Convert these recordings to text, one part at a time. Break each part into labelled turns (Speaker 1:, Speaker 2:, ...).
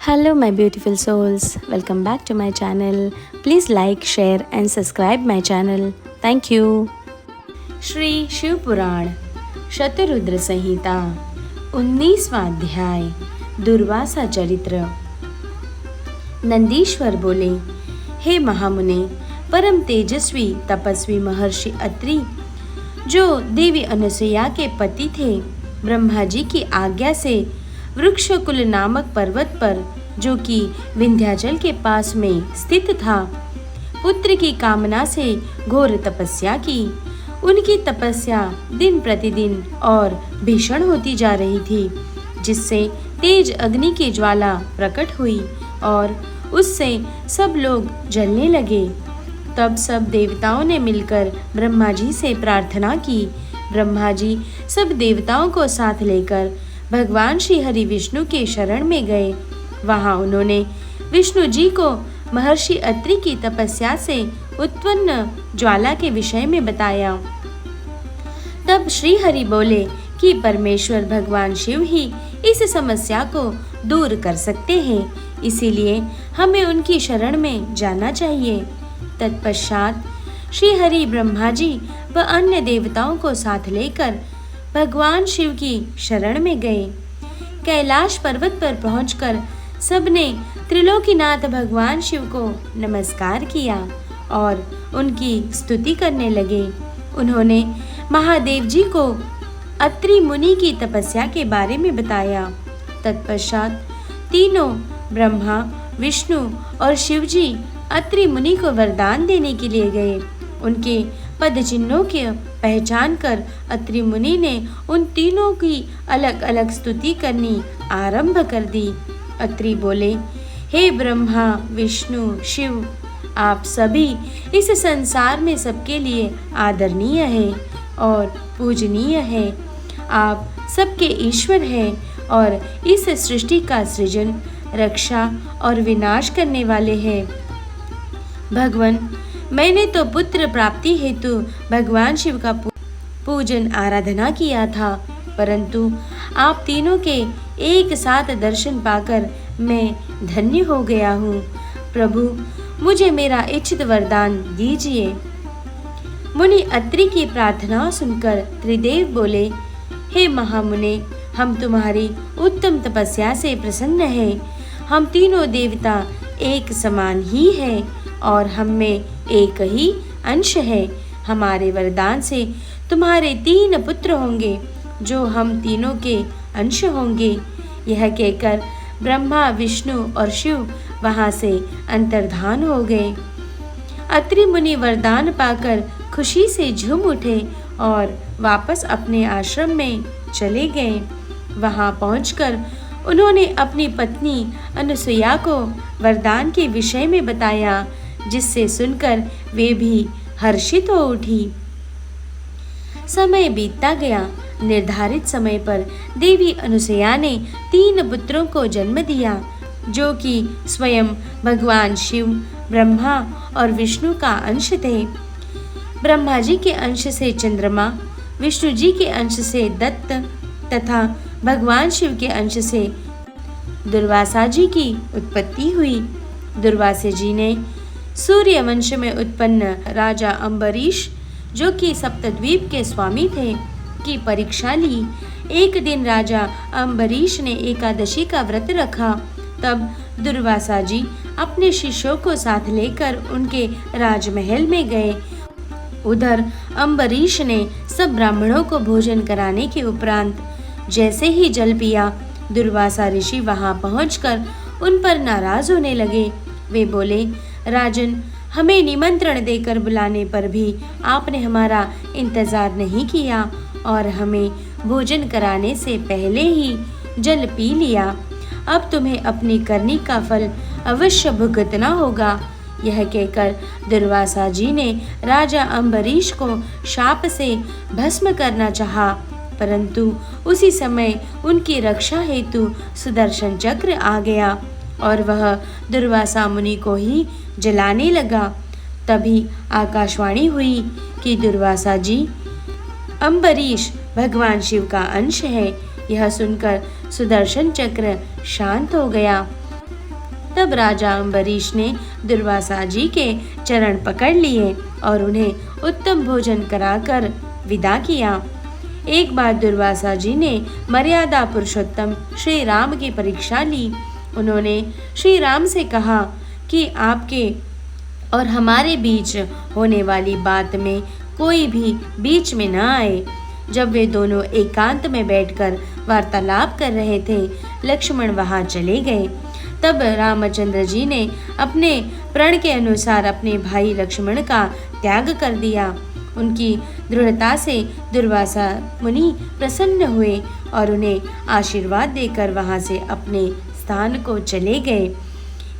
Speaker 1: Hello, my beautiful souls. Welcome back to my channel. Please like, share, and subscribe my channel. Thank you. Shri Shiv पुराण शतरुद्र संहिता 19वां अध्याय दुर्वासा चरित्र। नंदीश्वर बोले, हे महामुने, परम तेजस्वी तपस्वी महर्षि अत्रि, जो देवी अनसुया के पति थे, ब्रह्मा जी की आज्ञा से वृक्षकुल नामक पर्वत पर, जो कि विंध्याचल के पास में स्थित था, पुत्र की कामना से घोर तपस्या की। उनकी तपस्या दिन प्रतिदिन और भीषण होती जा रही थी, जिससे तेज अग्नि की ज्वाला प्रकट हुई और उससे सब लोग जलने लगे। तब सब देवताओं ने मिलकर ब्रह्मा जी से प्रार्थना की। ब्रह्मा जी सब देवताओं को साथ लेकर भगवान श्री हरि विष्णु के शरण में गए। वहां उन्होंने विष्णु जी को महर्षि अत्रि की तपस्या से उत्पन्न ज्वाला के विषय में बताया। तब श्री हरि बोले कि परमेश्वर भगवान शिव ही इस समस्या को दूर कर सकते हैं, इसीलिए हमें उनकी शरण में जाना चाहिए। तत्पश्चात श्री हरि ब्रह्मा जी व अन्य देवताओं को साथ लेकर भगवान शिव की शरण में गए। कैलाश पर्वत पर पहुंचकर सबने त्रिलोकीनाथ भगवान शिव को नमस्कार किया और उनकी स्तुति करने लगे। उन्होंने महादेव जी को अत्रि मुनि की तपस्या के बारे में बताया। तत्पश्चात तीनों ब्रह्मा, विष्णु और शिव जी अत्रि मुनि को वरदान देने के लिए गए। उनके पद चिन्हों की पहचान कर अत्रि मुनि ने उन तीनों की अलग अलग स्तुति करनी आरंभ कर दी। अत्रि बोले, हे ब्रह्मा, विष्णु, शिव, आप सभी इस संसार में सबके लिए आदरणीय हैं और पूजनीय हैं। आप सबके ईश्वर हैं और इस सृष्टि का सृजन, रक्षा और विनाश करने वाले हैं। भगवान, मैंने तो पुत्र प्राप्ति हेतु भगवान शिव का पूजन आराधना किया था, परंतु आप तीनों के एक साथ दर्शन पाकर मैं धन्य हो गया हूँ। प्रभु, मुझे मेरा इच्छित वरदान दीजिए। मुनि अत्रि की प्रार्थना सुनकर त्रिदेव बोले, हे महामुने, हम तुम्हारी उत्तम तपस्या से प्रसन्न हैं। हम तीनों देवता एक समान ही हैं और हम में एक ही अंश है। हमारे वरदान से तुम्हारे 3 पुत्र होंगे, जो हम तीनों के अंश होंगे। यह कहकर ब्रह्मा, विष्णु और शिव वहां से अंतर्धान हो गए। अत्रि मुनि वरदान पाकर खुशी से झूम उठे और वापस अपने आश्रम में चले गए। वहां पहुंचकर उन्होंने अपनी पत्नी अनुसुया को वरदान के विषय में बताया, जिससे सुनकर वे भी हर्षित हो उठी। समय बीतता गया। निर्धारित समय पर देवी अनुसुया ने 3 पुत्रों को जन्म दिया, जो कि स्वयं भगवान शिव, ब्रह्मा और विष्णु का अंश थे। ब्रह्मा जी के अंश से चंद्रमा, विष्णु जी के अंश से दत्त तथा भगवान शिव के अंश से दुर्वासा जी की उत्पत्ति हुई। दुर्वासा जी ने सूर्य वंश में उत्पन्न राजा अम्बरीश, जो कि सप्तद्वीप के स्वामी थे, की परीक्षा ली। एक दिन राजा अम्बरीश ने एकादशी का व्रत रखा। तब दुर्वासा जी अपने शिष्यों को साथ लेकर उनके राजमहल में गए। उधर अम्बरीश ने सब ब्राह्मणों को भोजन कराने के उपरांत जैसे ही जल पिया, दुर्वासा ऋषि वहां पहुंचकर उन पर नाराज होने लगे। वे बोले, राजन, हमें निमंत्रण देकर बुलाने पर भी आपने हमारा इंतजार नहीं किया और हमें भोजन कराने से पहले ही जल पी लिया। अब तुम्हें अपनी करनी का फल अवश्य भुगतना होगा। यह कहकर दुर्वासा जी ने राजा अम्बरीश को शाप से भस्म करना चाहा, परंतु उसी समय उनकी रक्षा हेतु सुदर्शन चक्र आ गया और वह दुर्वासा मुनि को ही जलाने लगा। तभी आकाशवाणी हुई कि दुर्वासा जी, अम्बरीश भगवान शिव का अंश है। यह सुनकर सुदर्शन चक्र शांत हो गया। तब राजा अम्बरीश ने दुर्वासा जी के चरण पकड़ लिए और उन्हें उत्तम भोजन कराकर विदा किया। एक बार दुर्वासा जी ने मर्यादा पुरुषोत्तम श्री राम की परीक्षा ली। उन्होंने श्री राम से कहा कि आपके और हमारे बीच होने वाली बात में कोई भी बीच में न आए। जब वे दोनों एकांत में बैठकर वार्तालाप कर रहे थे, लक्ष्मण वहां चले गए। तब रामचंद्र जी ने अपने प्रण के अनुसार अपने भाई लक्ष्मण का त्याग कर दिया। उनकी दृढ़ता से दुर्वासा मुनि प्रसन्न हुए और उन्हें आशीर्वाद देकर वहां से अपने स्थान को चले गए।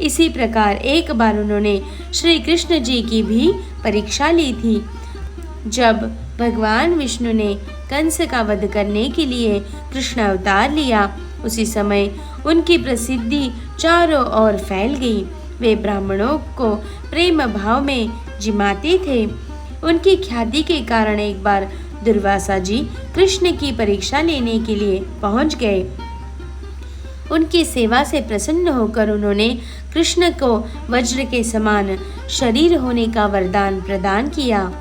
Speaker 1: इसी प्रकार एक बार उन्होंने श्री कृष्ण जी की भी परीक्षा ली थी। जब भगवान विष्णु ने कंस का वध करने के लिए कृष्ण अवतार लिया, उसी समय उनकी प्रसिद्धि चारों ओर फैल गई। वे ब्राह्मणों को प्रेम भाव में जिमाते थे। उनकी ख्याति के कारण एक बार दुर्वासा जी कृष्ण की परीक्षा लेने के लिए पहुंच गए। उनकी सेवा से प्रसन्न होकर उन्होंने कृष्ण को वज्र के समान शरीर होने का वरदान प्रदान किया।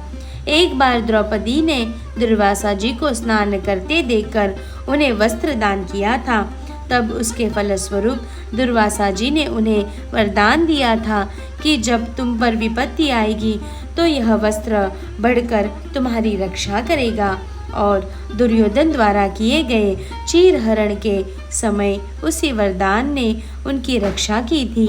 Speaker 1: एक बार द्रौपदी ने दुर्वासा जी को स्नान करते देखकर उन्हें वस्त्र दान किया था। तब उसके फलस्वरूप दुर्वासा जी ने उन्हें वरदान दिया था कि जब तुम पर विपत्ति आएगी तो यह वस्त्र बढ़कर तुम्हारी रक्षा करेगा। और दुर्योधन द्वारा किए गए चीरहरण के समय उसी वरदान ने उनकी रक्षा की थी।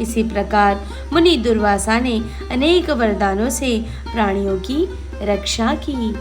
Speaker 1: इसी प्रकार मुनि दुर्वासा ने अनेक वरदानों से प्राणियों की रक्षा की।